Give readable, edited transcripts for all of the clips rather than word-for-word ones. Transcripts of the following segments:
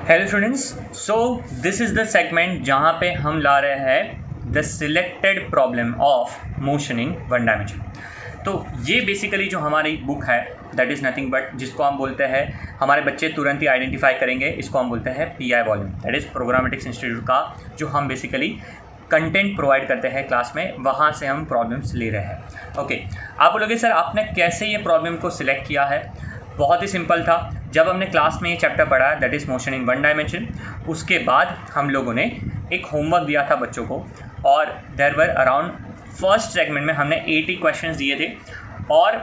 Hello students, so this is the segment जहाँ पे हम ला रहे हैं the selected problem of motion in one dimension. तो ये बेसिकली जो हमारी बुक है दैट इज़ नथिंग बट जिसको हम बोलते हैं, हमारे बच्चे तुरंत ही आइडेंटिफाई करेंगे, इसको हम बोलते हैं PI volume, that is programmatics institute का जो हम बेसिकली कंटेंट प्रोवाइड करते हैं क्लास में, वहाँ से हम प्रॉब्लम्स ले रहे हैं। ओके, आप बोलोगे सर आपने कैसे ये प्रॉब्लम को सिलेक्ट किया है? बहुत ही सिंपल था। जब हमने क्लास में ये चैप्टर पढ़ा that is motion in one dimension, उसके बाद हम लोगों ने एक होमवर्क दिया था बच्चों को और there were around first segment में हमने 80 क्वेश्चंस दिए थे और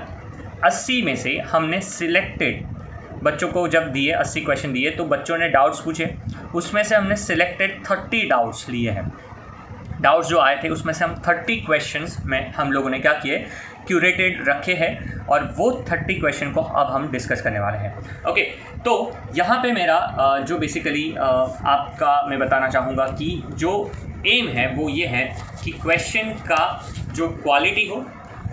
80 में से हमने सिलेक्टेड बच्चों को जब दिए 80 क्वेश्चन दिए तो बच्चों ने डाउट्स पूछे, उसमें से हमने सिलेक्टेड 30 डाउट्स लिए हैं। डाउट्स जो आए थे उसमें से हम 30 क्वेश्चंस में हम लोगों ने क्या किए, क्यूरेटेड रखे हैं और वो 30 क्वेश्चन को अब हम डिस्कस करने वाले हैं। ओके, तो यहाँ पे मेरा जो बेसिकली आपका मैं बताना चाहूँगा कि जो एम है वो ये है कि क्वेश्चन का जो क्वालिटी हो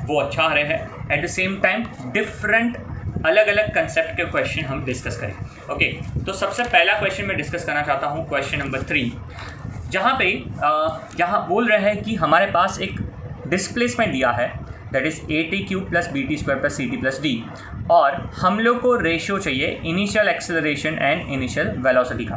वो अच्छा रहे, at the same time different अलग अलग कंसेप्ट के क्वेश्चन हम डिस्कस करें। ओके, तो सबसे पहला क्वेश्चन मैं डिस्कस करना चाहता हूँ, क्वेश्चन नंबर 3, जहाँ पे यहाँ बोल रहे हैं कि हमारे पास एक डिस्प्लेसमेंट दिया है that is AT³ plus BT² plus CT plus D और हम लोग को रेशियो चाहिए initial acceleration and initial velocity का।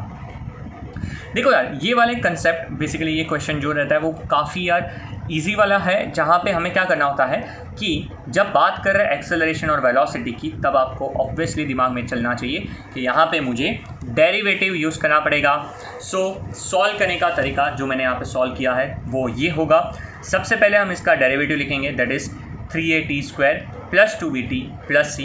देखो यार, ये वाले कंसेप्ट बेसिकली ये क्वेश्चन जो रहता है वो काफ़ी यार इजी वाला है, जहाँ पे हमें क्या करना होता है कि जब बात कर रहे हैं एक्सेलरेशन और वेलोसिटी की तब आपको ऑब्वियसली दिमाग में चलना चाहिए कि यहाँ पे मुझे डेरिवेटिव यूज़ करना पड़ेगा। सो सॉल्व करने का तरीका जो मैंने यहाँ पे सॉल्व किया है वो ये होगा। सबसे पहले हम इसका डेरिवेटिव लिखेंगे that is 3AT² plus 2BT plus C।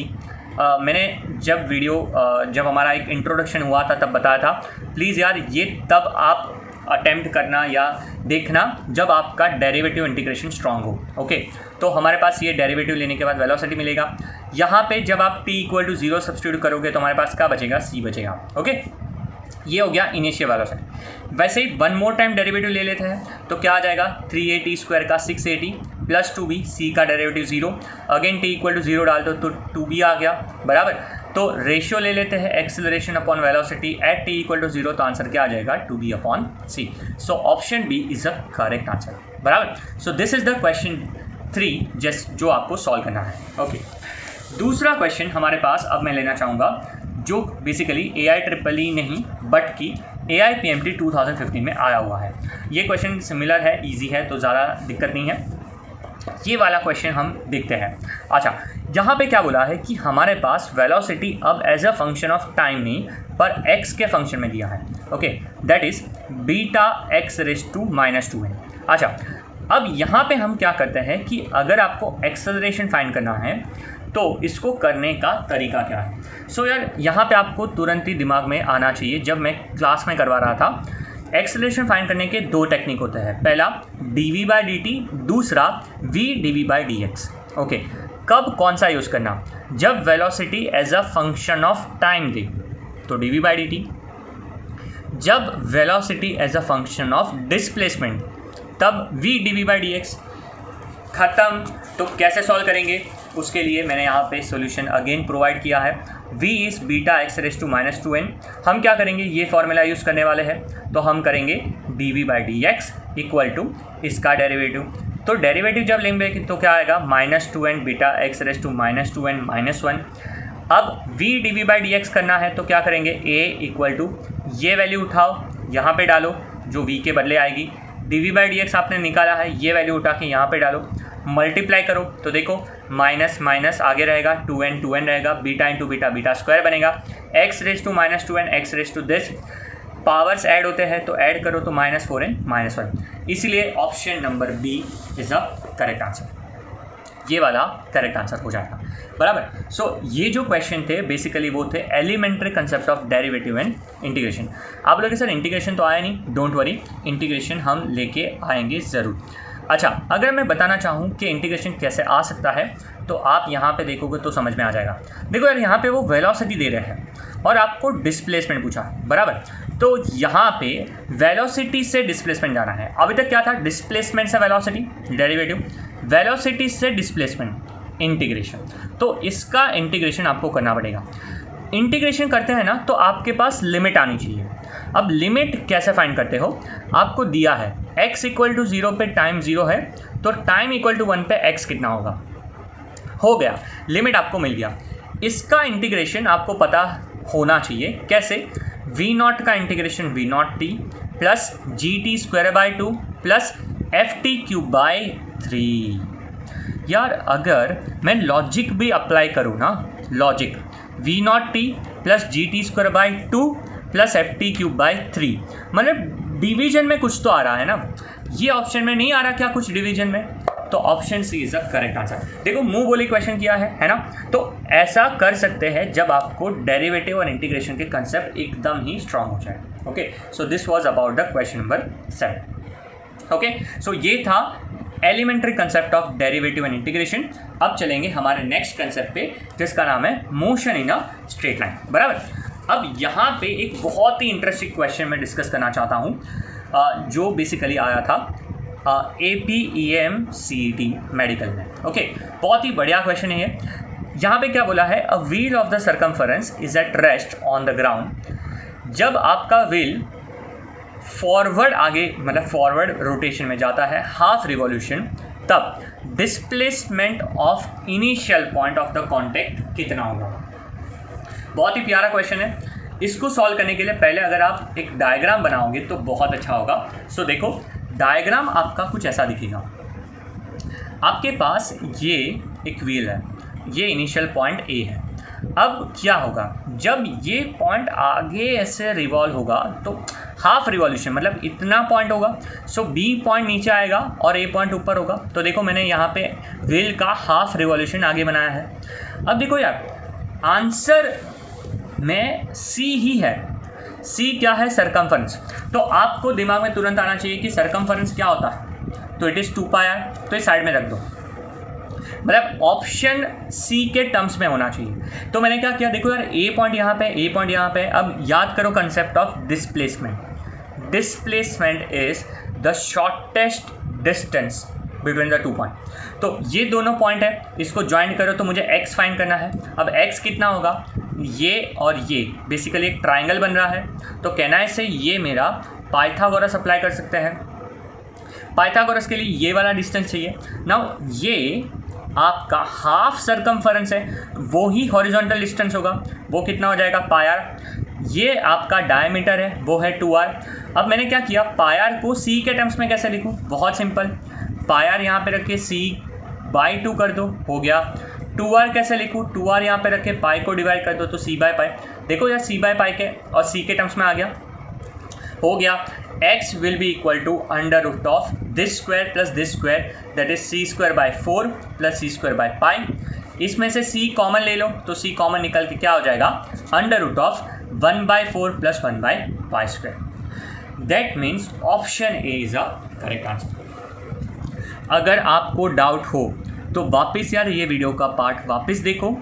मैंने जब हमारा एक इंट्रोडक्शन हुआ था तब बताया था, प्लीज़ यार ये तब आप अटेम्प्ट करना या देखना जब आपका डेरिवेटिव इंटीग्रेशन स्ट्रांग हो। ओके, तो हमारे पास ये डेरिवेटिव लेने के बाद वेलोसिटी मिलेगा। यहाँ पे जब आप t=0 सब्स्टिट्यूट करोगे तो हमारे पास क्या बचेगा, C बचेगा। ओके, ये हो गया इनिशियल वेलोसिटी। वैसे ही वन मोर टाइम डेरिवेटिव ले लेते हैं तो क्या आ जाएगा, 3AT² का 6AT प्लस 2B, C का डेरिवेटिव 0, अगेन t=0 डाल दो तो 2B आ गया बराबर। तो रेशियो ले लेते हैं acceleration upon velocity at t=0, तो आंसर क्या आ जाएगा, 2B/C। So option B is the correct answer बराबर। So this is the question 3 just जो आपको सॉल्व करना है। ओके, दूसरा क्वेश्चन हमारे पास अब मैं लेना चाहूँगा जो बेसिकली AIEEE नहीं बट कि AIPMT 2015 में आया हुआ है। ये क्वेश्चन सिमिलर है, इजी है, तो ज़्यादा दिक्कत नहीं है। ये वाला क्वेश्चन हम देखते हैं। अच्छा, यहाँ पे क्या बोला है कि हमारे पास वेलोसिटी अब as a function of time नहीं पर x के फंक्शन में दिया है। Okay, that is βx⁻²n। अच्छा, अब यहाँ पे हम क्या करते हैं कि अगर आपको एक्सेलरेशन फाइंड करना है तो इसको करने का तरीका क्या है। सो यार यहाँ पे आपको तुरंत ही दिमाग में आना चाहिए, जब मैं क्लास में करवा रहा था एक्सेलरेशन फाइंड करने के 2 टेक्निक होते हैं, पहला dv/dt, दूसरा v/dv/dx। ओके, कब कौन सा यूज़ करना, जब velocity as a function of time दे तो dv/dt, जब velocity as a function of displacement तब v/dv/dx। ख़त्म। तो कैसे सॉल्व करेंगे, उसके लिए मैंने यहाँ पे सॉल्यूशन अगेन प्रोवाइड किया है, v इज़ βx⁻²n। हम क्या करेंगे, ये फॉर्मूला यूज़ करने वाले हैं, तो हम करेंगे dv/dx इक्वल टू इसका डेरिवेटिव। तो डेरिवेटिव जब लेंगे तो क्या आएगा, -2n βx⁻² -1। अब v/dv/dx करना है तो क्या करेंगे, a इक्वल टू ये वैल्यू उठाओ यहाँ पे डालो जो v के बदले आएगी, dv/dx आपने निकाला है, ये वैल्यू उठा के यहाँ पे डालो, मल्टीप्लाई करो तो देखो माइनस माइनस आगे रहेगा, 2n रहेगा, बीटा इंटू बीटा β² बनेगा, x⁻²n x⁻this पावर्स ऐड होते हैं तो ऐड करो तो -4n -1। इसीलिए option number B is a correct answer, ये वाला करेक्ट आंसर हो जाएगा बराबर। सो ये जो क्वेश्चन थे बेसिकली वो थे elementary concept of derivative and integration. आप लोग सर इंटीग्रेशन तो आया नहीं, डोंट वरी, इंटीग्रेशन हम लेके आएंगे ज़रूर। अच्छा, अगर मैं बताना चाहूँ कि इंटीग्रेशन कैसे आ सकता है तो आप यहाँ पे देखोगे तो समझ में आ जाएगा। देखो यार, यहाँ पे वो वेलोसिटी दे रहे हैं और आपको डिस्प्लेसमेंट पूछा है बराबर, तो यहाँ पे वेलोसिटी से डिस्प्लेसमेंट जाना है। अभी तक क्या था, डिस्प्लेसमेंट से वेलोसिटी डेरिवेटिव, वेलोसिटी से डिस्प्लेसमेंट इंटीग्रेशन, तो इसका इंटीग्रेशन आपको करना पड़ेगा। इंटीग्रेशन करते हैं ना तो आपके पास लिमिट आनी चाहिए। अब लिमिट कैसे फाइंड करते हो, आपको दिया है x इक्वल टू 0 पे टाइम 0 है, तो टाइम इक्वल टू 1 पे x कितना होगा, हो गया, लिमिट आपको मिल गया। इसका इंटीग्रेशन आपको पता होना चाहिए, कैसे, v0 का integration v0t plus gt square by 2 plus ft cube by 3। यार अगर मैं लॉजिक भी अप्लाई करूँ ना, logic v0t plus gt square by 2 plus ft cube by 3, मतलब डिवीजन में कुछ तो आ रहा है ना, ये ऑप्शन में नहीं आ रहा क्या कुछ डिवीजन में, तो option C is the correct answer. देखो मुंह बोली क्वेश्चन किया है ना, तो ऐसा कर सकते हैं जब आपको डेरिवेटिव और इंटीग्रेशन के कंसेप्ट एकदम ही स्ट्रांग हो जाए। Okay, so this was about the question number 7। Okay, so ये था elementary concept of derivative and integration. अब चलेंगे हमारे नेक्स्ट कंसेप्ट पे जिसका नाम है motion in a straight line, बराबर। अब यहाँ पे एक बहुत ही इंटरेस्टिंग क्वेश्चन मैं डिस्कस करना चाहता हूँ जो बेसिकली आया था APEMCET मेडिकल में। ओके, बहुत ही बढ़िया क्वेश्चन है ये। यहाँ पे क्या बोला है, a wheel of the circumference is at rest on the ground. जब आपका व्हील फॉरवर्ड आगे मतलब फॉरवर्ड रोटेशन में जाता है हाफ रिवॉल्यूशन, तब displacement of initial point of the contact कितना होगा। बहुत ही प्यारा क्वेश्चन है। इसको सॉल्व करने के लिए पहले अगर आप एक डायग्राम बनाओगे तो बहुत अच्छा होगा। सो देखो, डायग्राम आपका कुछ ऐसा दिखेगा। आपके पास ये एक व्हील है, ये इनिशियल पॉइंट A है। अब क्या होगा, जब ये पॉइंट आगे ऐसे रिवॉल्व होगा तो हाफ रिवॉल्यूशन मतलब इतना पॉइंट होगा, सो B पॉइंट नीचे आएगा और A पॉइंट ऊपर होगा। तो देखो मैंने यहाँ पे व्हील का हाफ रिवॉल्यूशन आगे बनाया है। अब देखो यार, आंसर में C ही है। C क्या है, सरकमफरेंस। तो आपको दिमाग में तुरंत आना चाहिए कि सरकमफरेंस क्या होता है, तो इट इज़ 2πr, तो इस साइड में रख दो, मतलब ऑप्शन C के टर्म्स में होना चाहिए। तो मैंने क्या किया, देखो यार A पॉइंट यहाँ पे, A पॉइंट यहाँ पे। अब याद करो concept of displacement. Displacement is the shortest distance between the 2 point. तो ये दोनों पॉइंट है, इसको ज्वाइन करो तो मुझे x फाइंड करना है। अब x कितना होगा, ये और ये बेसिकली एक ट्राइंगल बन रहा है, तो कहना है से ये मेरा पाइथागोरस अप्लाई कर सकते हैं। पाइथागोरस के लिए ये वाला डिस्टेंस चाहिए। नाउ ये आपका हाफ सरकमफरेंस है, वो ही हॉरिजॉन्टल डिस्टेंस होगा, वो कितना हो जाएगा πr। ये आपका डायमीटर है, वो है 2r। अब मैंने क्या किया, πr को c के टर्म्स में कैसे लिखूं, बहुत सिंपल, πr यहाँ पे रख के c/2 कर दो, हो गया। 2r कैसे लिखूँ, 2r यहाँ पे रख के पाई को डिवाइड कर दो तो c/π। देखो यार c/π के और c के टर्म्स में आ गया, हो गया। x will be equal to under root of this square plus this square, that is c²/4 plus c²/π। इसमें से c कॉमन ले लो तो c कॉमन निकल के क्या हो जाएगा, under root of 1/4 plus 1/π²। That means option A is a correct answer. अगर आपको डाउट हो तो वापस यार ये वीडियो का पार्ट वापस देखो,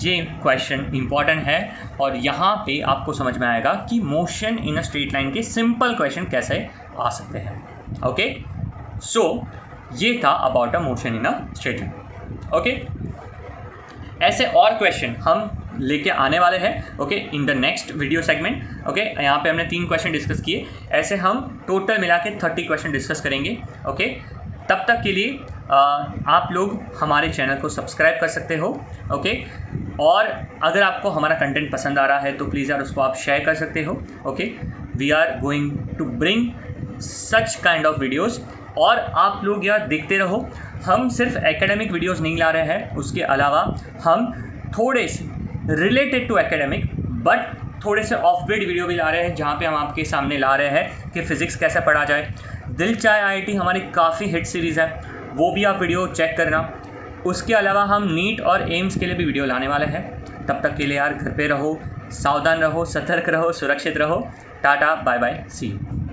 ये क्वेश्चन इंपॉर्टेंट है और यहाँ पे आपको समझ में आएगा कि motion in a straight line के सिंपल क्वेश्चन कैसे आ सकते हैं। ओके, सो ये था about a motion in a straight line. Okay, ऐसे और क्वेश्चन हम लेके आने वाले हैं okay in the next video segment. Okay, यहाँ पे हमने 3 क्वेश्चन डिस्कस किए, ऐसे हम टोटल मिला के 30 क्वेश्चन डिस्कस करेंगे। ओके, तब तक के लिए आप लोग हमारे चैनल को सब्सक्राइब कर सकते हो। ओके, और अगर आपको हमारा कंटेंट पसंद आ रहा है तो प्लीज़ यार उसको आप शेयर कर सकते हो। Okay, we are going to bring such kind of videos और आप लोग यार देखते रहो। हम सिर्फ एकेडमिक वीडियोस नहीं ला रहे हैं, उसके अलावा हम थोड़े से रिलेटेड टू एकेडमिक बट थोड़े से ऑफ बीट वीडियो भी ला रहे हैं, जहाँ पे हम आपके सामने ला रहे हैं कि फ़िज़िक्स कैसे पढ़ा जाए। दिल चाहे IIT हमारी काफ़ी हिट सीरीज़ है, वो भी आप वीडियो चेक करना। उसके अलावा हम नीट और एम्स के लिए भी वीडियो लाने वाले हैं। तब तक के लिए यार घर पे रहो, सावधान रहो, सतर्क रहो, सुरक्षित रहो। Tata, bye bye, see you.